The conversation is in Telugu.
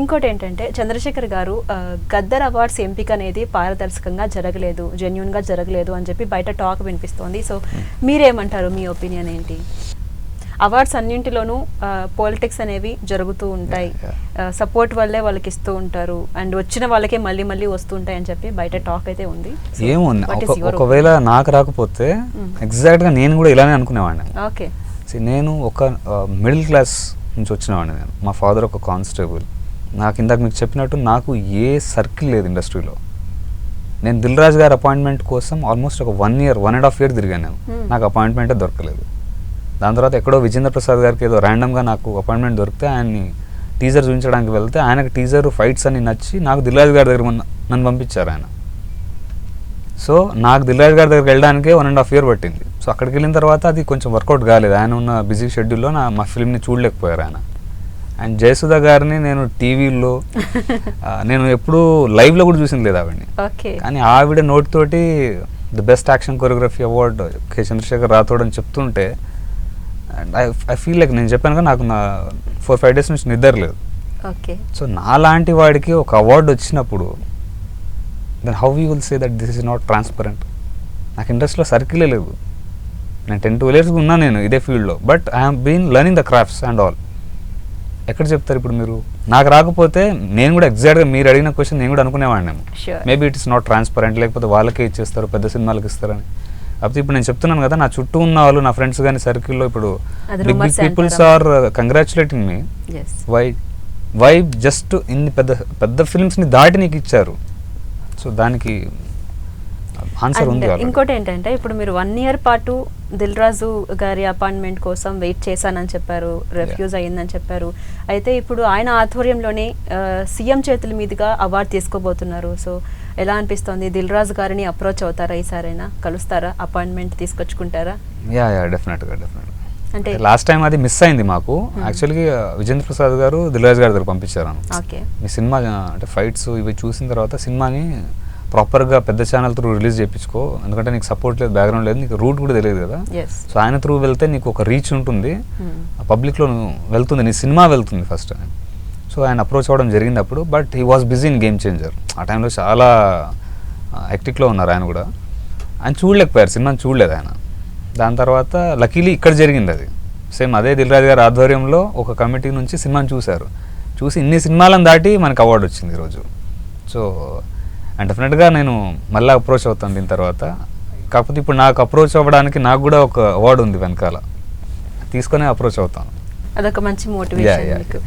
ఇంకోటి ఏంటంటే చంద్రశేఖర్ గారు గద్దర్ అవార్డ్స్ ఎంపిక అనేది పారదర్శకంగా జరగలేదు, జెన్యూన్గా జరగలేదు అని చెప్పి బయట టాక్ వినిపిస్తోంది. సో మీరేమంటారు, మీ ఒపీనియన్ ఏంటి? అవార్డ్స్ అన్నింటిలోనూ పాలిటిక్స్ అనేవి జరుగుతూ ఉంటాయి, సపోర్ట్ వల్లే వాళ్ళకి ఇస్తూ ఉంటారు, అండ్ వచ్చిన వాళ్ళకే మళ్ళీ మళ్ళీ వస్తూ ఉంటాయి అని చెప్పి బయట టాక్ అయితే ఉంది. ఏముంది, ఒకవేళ నాకు రాకపోతే ఎగ్జాక్ట్గా నేను కూడా ఇలానే అనుకునేవాడిని. ఓకే, నేను ఒక మిడిల్ క్లాస్ నుంచి వచ్చినవాడిని. నేను, మా ఫాదర్ ఒక కానిస్టేబుల్. నాకు ఇందాక మీకు చెప్పినట్టు నాకు ఏ సర్కిల్ లేదు ఇండస్ట్రీలో. నేను దిల్ రాజు గారి అపాయింట్మెంట్ కోసం ఆల్మోస్ట్ ఒక 1 year 1.5 year తిరిగాను నేను. నాకు అపాయింట్మెంటే దొరకలేదు. దాని తర్వాత ఎక్కడో విజేంద్ర ప్రసాద్ గారికి ఏదో ర్యాండమ్గా నాకు అపాయింట్మెంట్ దొరికితే ఆయన్ని టీజర్ చూపించడానికి వెళ్తే ఆయనకు టీజర్ ఫైట్స్ అన్ని నచ్చి నాకు దిల్ రాజు గారి దగ్గర నన్ను పంపించారు ఆయన. సో నాకు దిల్ రాజు గారి దగ్గరికి వెళ్ళడానికే 1.5 year పట్టింది. సో అక్కడికి వెళ్ళిన తర్వాత అది కొంచెం వర్కౌట్ కాలేదు. ఆయన ఉన్న బిజీ షెడ్యూల్లో మా ఫిల్మ్ని చూడలేకపోయారు ఆయన. అండ్ జయసుధ గారిని నేను టీవీలో నేను ఎప్పుడూ లైవ్లో కూడా చూసింది లేదు ఆవిడని. కానీ ఆవిడ నోటితోటి the best action choreography award K Chandrashekhar Rathod అని చెప్తుంటే అండ్ ఐ ఫీల్ లైక్, నేను చెప్పాను కదా, నాకు నా 4-5 days నుంచి నిద్ర లేదు. సో నాలాంటి వాడికి ఒక అవార్డు వచ్చినప్పుడు then how you will say that this is not transparent? నాకు ఇండస్ట్రీలో సర్కిలే లేదు. నేను 10-12 years ఉన్నా నేను ఇదే ఫీల్డ్లో, but I have been learning the crafts and all. ఎక్కడ చెప్తారు ఇప్పుడు మీరు? నాకు రాకపోతే నేను కూడా ఎగ్జాక్ట్గా మీరు అడిగిన క్వశ్చన్ నేను కూడా అనుకునేవాడిని. Maybe it is not transparent, లేకపోతే వాళ్ళకే ఇచ్చేస్తారు, పెద్ద సినిమాలకు ఇస్తారని. కాకపోతే ఇప్పుడు నేను చెప్తున్నాను కదా, నా చుట్టూ ఉన్న వాళ్ళు, నా ఫ్రెండ్స్ కానీ సర్కిల్లో ఇప్పుడు big big peoples are congratulating me. Why just ఇన్ని పెద్ద పెద్ద ఫిల్మ్స్ని దాటి నీకు ఇచ్చారు. సో దానికి ఆన్సర్ ఉంది. ఇంకోటి ఏంటంటే, ఇప్పుడు మీరు 1 year పాటు దిల్ రాజు గారి అపాయింట్మెంట్ కోసం వెయిట్ చేశానని చెప్పారు, రిఫ్యూజ్ అయ్యిందని చెప్పారు. అయితే ఇప్పుడు ఆయన ఆధ్వర్యంలోనే సీఎం చేతుల మీదుగా అవార్డు తీసుకోబోతున్నారు. సో ఎలా అనిపిస్తుంది? దిల్ రాజు గారిని అప్రోచ్ అవుతారా? ఈసారైనా కలుస్తారా? అపాయింట్మెంట్ తీసుకొచ్చుకుంటారా? యా డెఫినెట్గా. అంటే లాస్ట్ టైం అది మిస్ అయింది మాకు. యాక్చువల్గా విజేంద్ర ప్రసాద్ గారు దిల్ రాజు గారి దగ్గర పంపించారు. మీ సినిమా అంటే ఫైట్స్ ఇవి చూసిన తర్వాత సినిమాని ప్రాపర్గా పెద్ద ఛానల్ త్రూ రిలీజ్ చేయించుకో, ఎందుకంటే నీకు సపోర్ట్ లేదు, బ్యాక్గ్రౌండ్ లేదు, నీకు రూట్ కూడా తెలియదు కదా. సో ఆయన త్రూ వెళ్తే నీకు ఒక రీచ్ ఉంటుంది, పబ్లిక్లో వెళ్తుంది, నీ సినిమా వెళ్తుంది ఫస్ట్. సో ఆయన అప్రోచ్ అవ్వడం జరిగింది అప్పుడు. But he was busy in game changer. ఆ టైంలో చాలా హెక్టిక్లో ఉన్నారు ఆయన కూడా. ఆయన చూడలేకపోయారు, సినిమాని చూడలేదు ఆయన. దాని తర్వాత లక్కీలీ ఇక్కడ జరిగింది అది. సేమ్ అదే దిల్ రాజు గారి ఆధ్వర్యంలో ఒక కమిటీ నుంచి సినిమాని చూశారు. చూసి ఇన్ని సినిమాలను దాటి మనకు అవార్డు వచ్చింది ఈరోజు. సో అండ్ డెఫినెట్గా నేను మళ్ళీ అప్రోచ్ అవుతాను దీని తర్వాత. కాకపోతే ఇప్పుడు నాకు అప్రోచ్ అవ్వడానికి నాకు కూడా ఒక అవార్డు ఉంది వెనకాల, తీసుకొని అప్రోచ్ అవుతాను. అదొక మంచి మోటివేషన్.